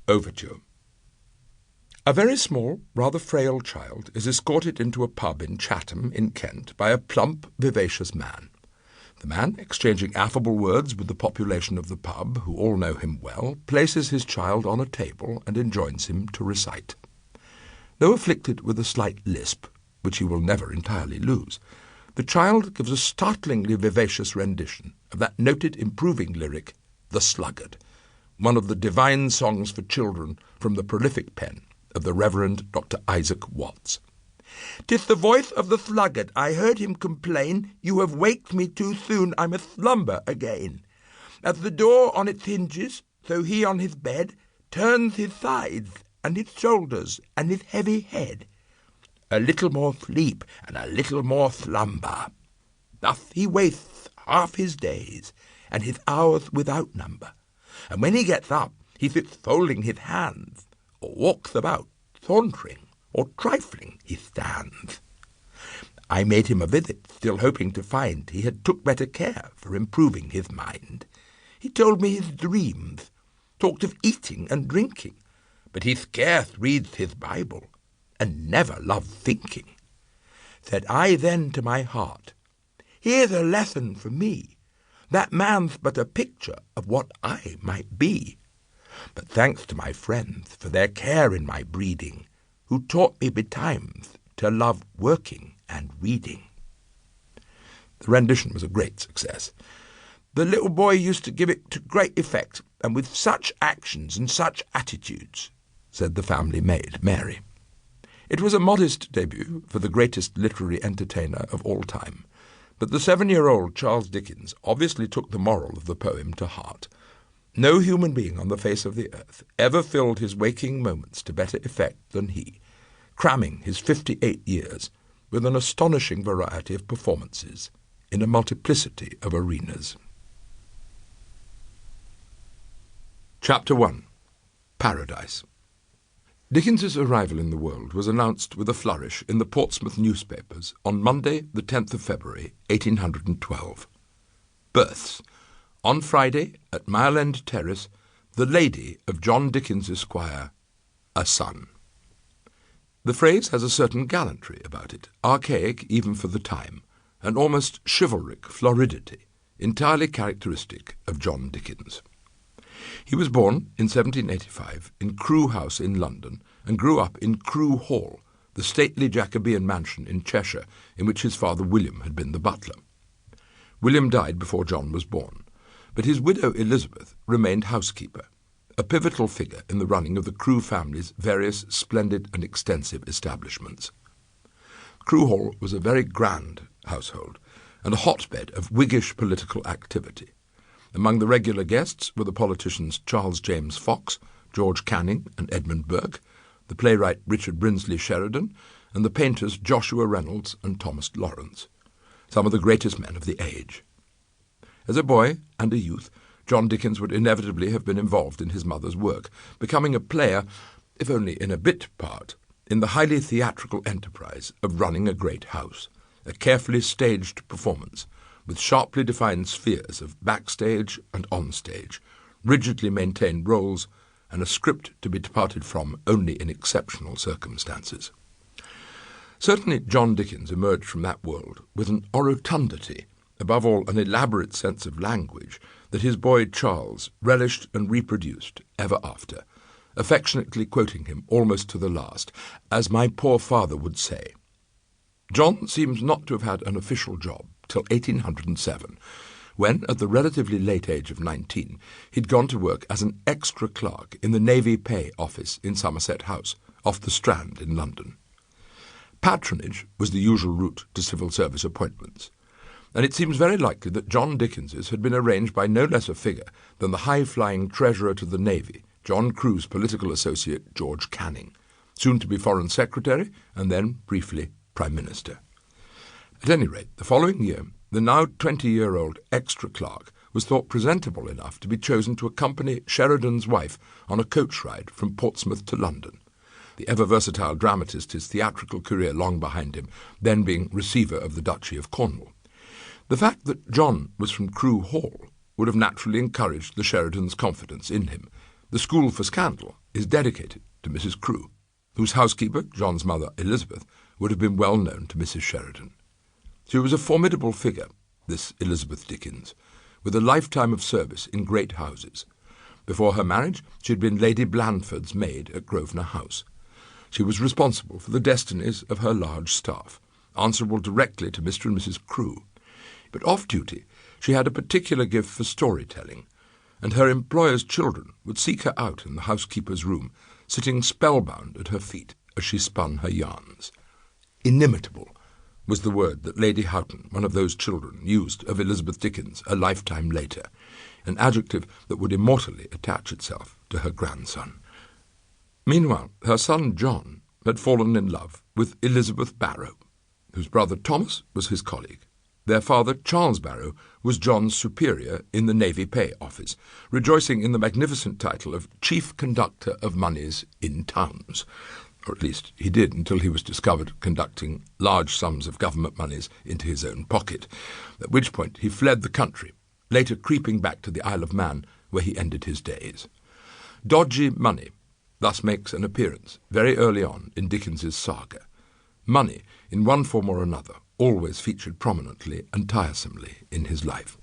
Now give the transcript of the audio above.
Overture. A very small, rather frail child is escorted into a pub in Chatham, in Kent, by a plump, vivacious man. The man, exchanging affable words with the population of the pub, who all know him well, places his child on a table and enjoins him to recite. Though afflicted with a slight lisp, which he will never entirely lose, the child gives a startlingly vivacious rendition of that noted improving lyric, The Sluggard, one of the divine songs for children from the prolific pen of the Reverend Dr. Isaac Watts. "'Tis the voice of the sluggard, I heard him complain, You have waked me too soon, I must slumber again. As the door on its hinges, so he on his bed turns his sides and his shoulders and his heavy head. A little more sleep and a little more slumber. Thus he wastes half his days and his hours without number. And when he gets up, he sits folding his hands, or walks about, sauntering, or trifling he stands. I made him a visit, still hoping to find he had took better care for improving his mind. He told me his dreams, talked of eating and drinking, but he scarce reads his Bible, and never loved thinking. Said I then to my heart, Here's a lesson for me. That man's but a picture of what I might be. But thanks to my friends for their care in my breeding, who taught me betimes to love working and reading." The rendition was a great success. "The little boy used to give it to great effect, and with such actions and such attitudes," said the family maid, Mary. It was a modest debut for the greatest literary entertainer of all time, but the 7-year-old Charles Dickens obviously took the moral of the poem to heart. No human being on the face of the earth ever filled his waking moments to better effect than he, cramming his 58 years with an astonishing variety of performances in a multiplicity of arenas. Chapter 1. Paradise. Dickens's arrival in the world was announced with a flourish in the Portsmouth newspapers on Monday, the 10th of February, 1812. Births. On Friday, at Mile End Terrace, the lady of John Dickens, Esquire, a son. The phrase has a certain gallantry about it, archaic even for the time, an almost chivalric floridity, entirely characteristic of John Dickens. He was born in 1785 in Crewe House in London and grew up in Crewe Hall, the stately Jacobean mansion in Cheshire in which his father William had been the butler. William died before John was born, but his widow Elizabeth remained housekeeper, a pivotal figure in the running of the Crewe family's various splendid and extensive establishments. Crewe Hall was a very grand household and a hotbed of Whiggish political activity. Among the regular guests were the politicians Charles James Fox, George Canning, and Edmund Burke, the playwright Richard Brinsley Sheridan, and the painters Joshua Reynolds and Thomas Lawrence, some of the greatest men of the age. As a boy and a youth, John Dickens would inevitably have been involved in his mother's work, becoming a player, if only in a bit part, in the highly theatrical enterprise of running a great house, a carefully staged performance, with sharply defined spheres of backstage and onstage, rigidly maintained roles, and a script to be departed from only in exceptional circumstances. Certainly John Dickens emerged from that world with an orotundity, above all an elaborate sense of language, that his boy Charles relished and reproduced ever after, affectionately quoting him almost to the last, as my poor father would say. John seems not to have had an official job till 1807, when, at the relatively late age of 19, he'd gone to work as an extra clerk in the Navy Pay Office in Somerset House, off the Strand in London. Patronage was the usual route to civil service appointments, and it seems very likely that John Dickens's had been arranged by no less a figure than the high-flying Treasurer to the Navy, John Crewe's political associate George Canning, soon to be Foreign Secretary and then, briefly, Prime Minister. At any rate, the following year, the now 20-year-old extra clerk was thought presentable enough to be chosen to accompany Sheridan's wife on a coach ride from Portsmouth to London, the ever-versatile dramatist, his theatrical career long behind him, then being receiver of the Duchy of Cornwall. The fact that John was from Crewe Hall would have naturally encouraged the Sheridans' confidence in him, The School for Scandal is dedicated to Mrs. Crewe, whose housekeeper, John's mother Elizabeth, would have been well known to Mrs. Sheridan. She was a formidable figure, this Elizabeth Dickens, with a lifetime of service in great houses. Before her marriage, she had been Lady Blandford's maid at Grosvenor House. She was responsible for the destinies of her large staff, answerable directly to Mr. and Mrs. Crewe. But off-duty, she had a particular gift for storytelling, and her employer's children would seek her out in the housekeeper's room, sitting spellbound at her feet as she spun her yarns. Inimitable was the word that Lady Houghton, one of those children, used of Elizabeth Dickens a lifetime later, an adjective that would immortally attach itself to her grandson. Meanwhile, her son John had fallen in love with Elizabeth Barrow, whose brother Thomas was his colleague. Their father, Charles Barrow, was John's superior in the Navy Pay Office, rejoicing in the magnificent title of Chief Conductor of Moneys in Towns. Or at least he did until he was discovered conducting large sums of government moneys into his own pocket, at which point he fled the country, later creeping back to the Isle of Man, where he ended his days. Dodgy money thus makes an appearance very early on in Dickens's saga. Money, in one form or another, always featured prominently and tiresomely in his life.